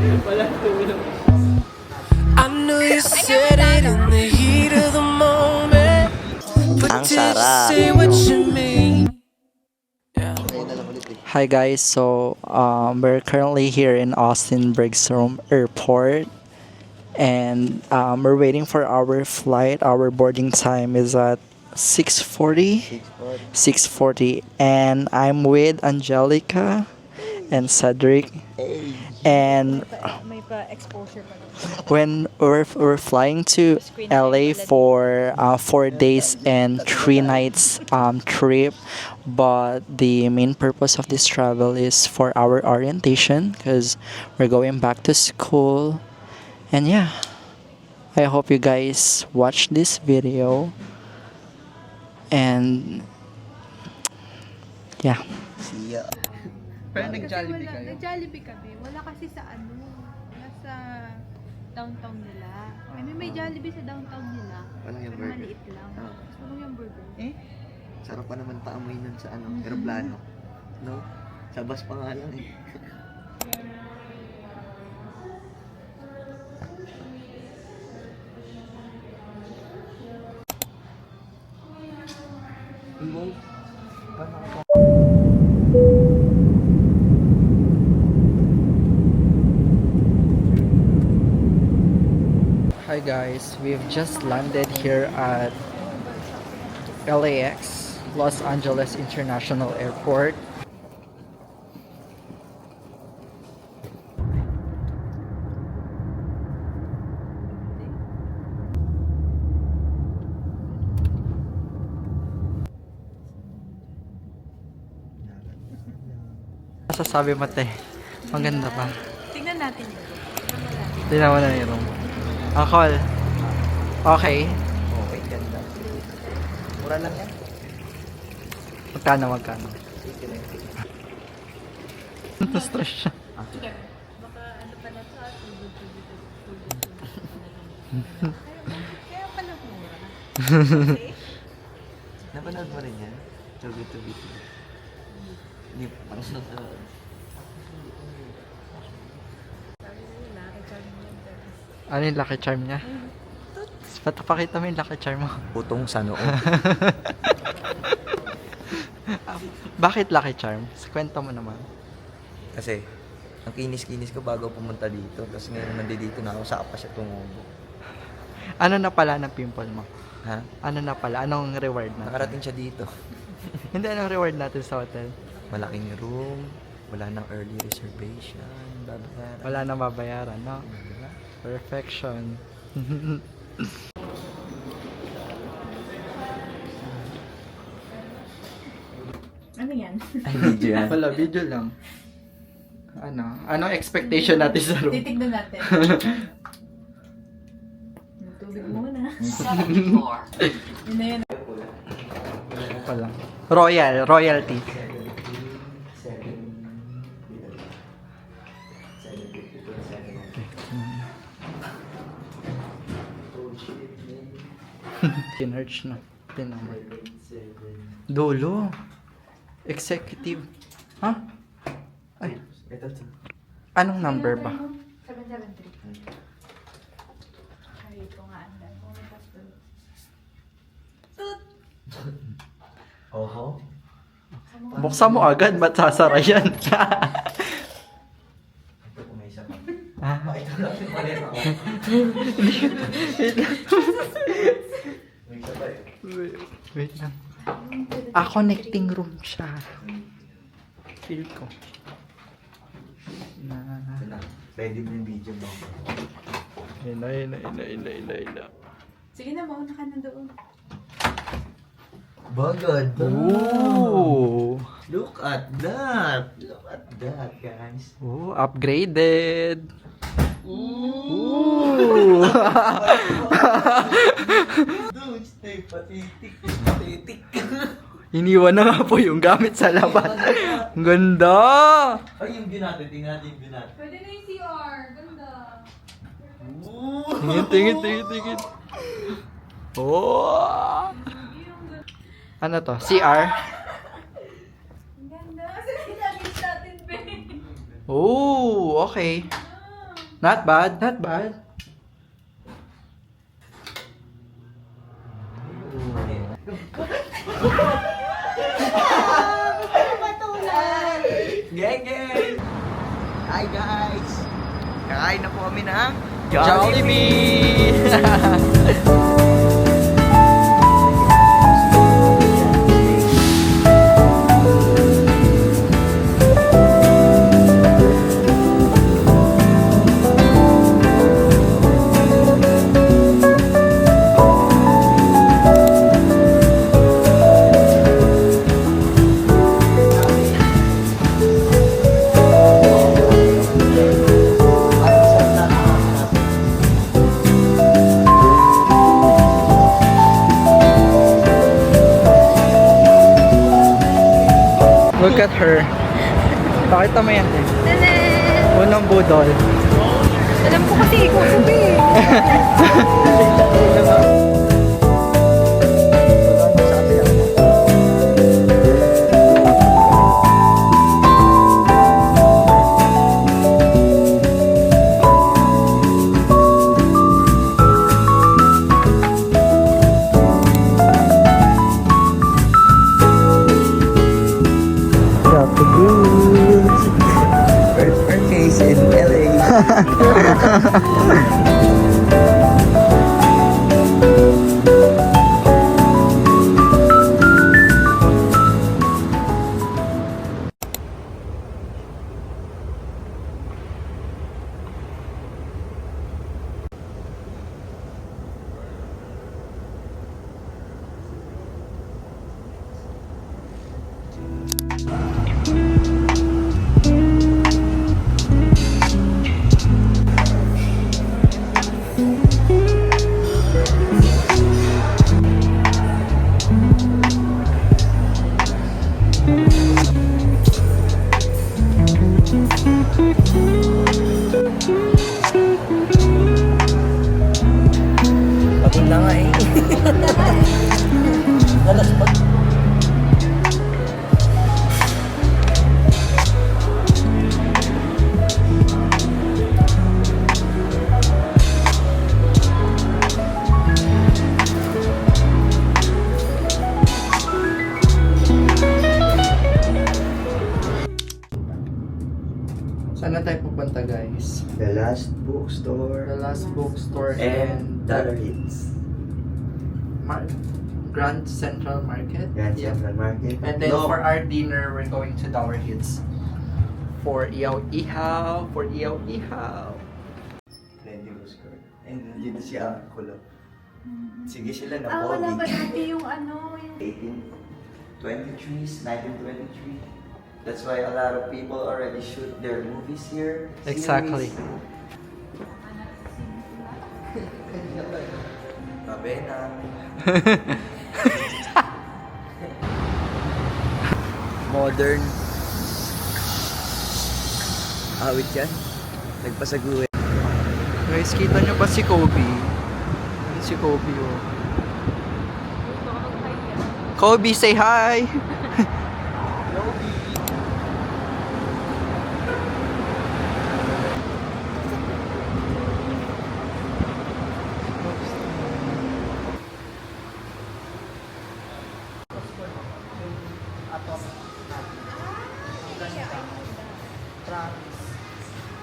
I knew you said it in the heat of the moment. But Ang did you sarap. say what you mean? Hi guys, so we're currently here in Austin Bergstrom Airport, and we're waiting for our flight. Our boarding time is at 6:40. 6:40, and I'm with Angelica and Cedric. And May pa-exposure pa lang. when we're flying to LA for 4 days and 3 nights trip, but the main purpose of this travel is for our orientation because we're going back to school. And yeah, I hope you guys watch this video. And yeah. See ya. Pero Nag-Jollibee kayo? Nag-Jollibee kami. Wala kasi sa ano, wala sa downtown nila. May Jollibee sa downtown nila. Walang yung Pero burger. maliit lang. Ah. Tapos walang yung burger. Sarap pa naman paamoy nun sa ano, aeroplano. No? Sa bus pa nga lang eh. Hi guys, we've just landed here at LAX, Los Angeles International Airport. Masasabi mo, te? Ang ganda ba? Tingnan natin yun. Tingnan mo na yung room. Akol. Okay. Okay, ganda. Mura lang yan. Magkano? Na-stress siya. Baka ano pala ito at kaya pala mura. Napanood mo rin yan? Too Good to Be True. Hindi, parang sunod. Ano yung lucky charm niya? Pakita mo yung lucky charm mo. Putong sa noo. Bakit lucky charm? Kwento mo naman. Kasi, ang kinis-kinis ko bago pumunta dito. Tapos ngayon nandito na ako, saka pa siya tumubo. Ano na pala ng pimple mo? Ha? Ano na pala? Anong reward natin? Nakarating siya dito. Hindi, anong reward natin sa hotel? Malaking room, wala nang early reservation, babayaran. Wala nang babayaran, no? Perfection. Ano yan? Ay, video yan. Wala, video lang. Anong expectation natin sa room? Titignan natin. Tubig muna. Yun na yun. Wala. Royalty. Kinerch na. Tinamay. Dolo. Executive. Ha? Ay. Ito to. Anong number ba? 773. Ay, ito nga ang dami. Kung may password. Tut! Oho. Buksan mo agad, ba't sasara yan? Ito kung may isa pa. Ah. Ito lang yung mali ako. May isa pa eh. Wait lang. Connecting room siya. Feel ko. Na. Ito na. Ready mo yung video mo. Ina. Sige na, mauna ka na doon. Bagad. Ooh. Look at that. Look at that, guys. Ooh, upgraded. Ooh. Dude, stay pathetic. Pathetic. Iniwan na nga po yung gamit sa laban. Ang ganda. Ay, yung view natin. Tingnan natin yung view natin. Pwede na yung CR. Ganda. Tingin. Oh. Ano to? CR? Ang ganda. Sige, nagis natin, babe. Oh, okay. Not bad, not bad. Gang, gang! Hi guys! Kakain na po kami ng Look at her. Pakita mo yan. Tanan! Unang budol. Alam ko kasi ikaw sabi. First case in LA. Pagod na nga eh. Alas pag... Saan na tayo pupunta, guys? The Last Bookstore. The Last Bookstore And Dollar Hits. Grand Central Market. Grand Yeah. Central Market. And then No. for our dinner, we're going to Dollar Hits. For ihaw-ihaw. For ihaw-ihaw. Plenty Bookstore. And yun si Uncle. Sige sila na Wala ba pogi. dati yung ano, yung... 1823s, 1923. That's why a lot of people already shoot their movies here. Exactly. Kabena. Modern. Awit yan. Nagpasaguhin. Guys, kita nyo ba si Kobe? Si Kobe, oh. Kobe, say hi!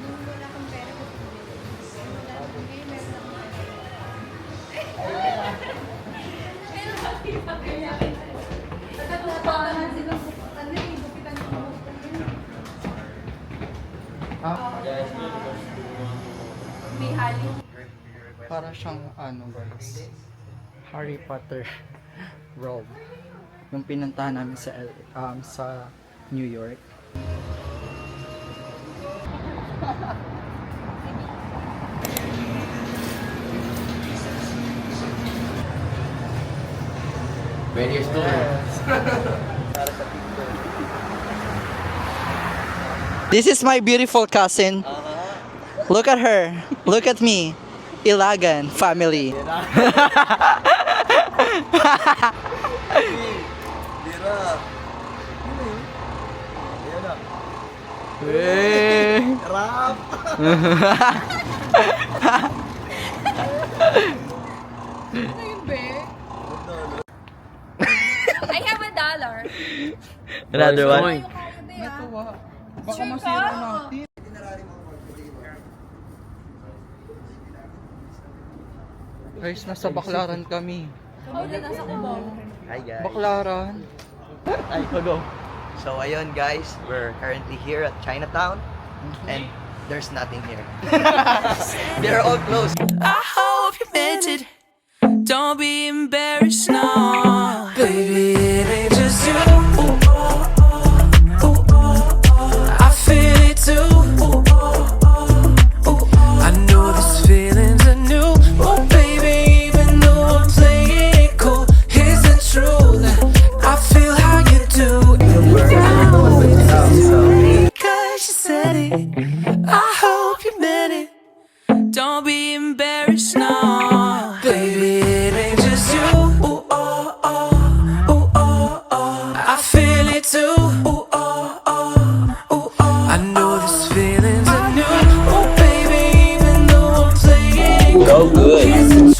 Nung wala kang pera ko. Wala akong game, meron akong pera. Nagkatawanan sila ano eh, gupitan ko. May hali. Para siyang ano, guys, Harry Potter world. Yung pinuntahan namin sa sa New York. Ready to This is my beautiful cousin. Look at her. Look at me. Ilagan family. Dira. Rap! Ano yun, be? I have $1. Another one. Ayaw kaya, be, ah. Baka masira natin. Guys, nasa Baklaran kami. Wala nasa Cubao. Hi guys. Baklaran. Ay, go. So ayun guys, we're currently here at Chinatown and there's nothing here. They're all closed. I hope you meant it. Don't be embarrassed, no. Baby, it ain't just you. Ooh, oh, oh, ooh, oh, oh. I feel it too. Ooh, oh, oh, ooh, oh. I know this feeling's are new. Oh, baby, even though I'm playing it cool, here's the truth. I feel how you do. Because you said it. I hope you meant it. Don't be embarrassed, no. Baby, it ain't just you. Ooh, oh, oh, ooh, oh, oh. I feel it too. Ooh, oh, oh, ooh, oh. I know this feeling's are new. Oh, baby, even though I'm playing, Go good. here's the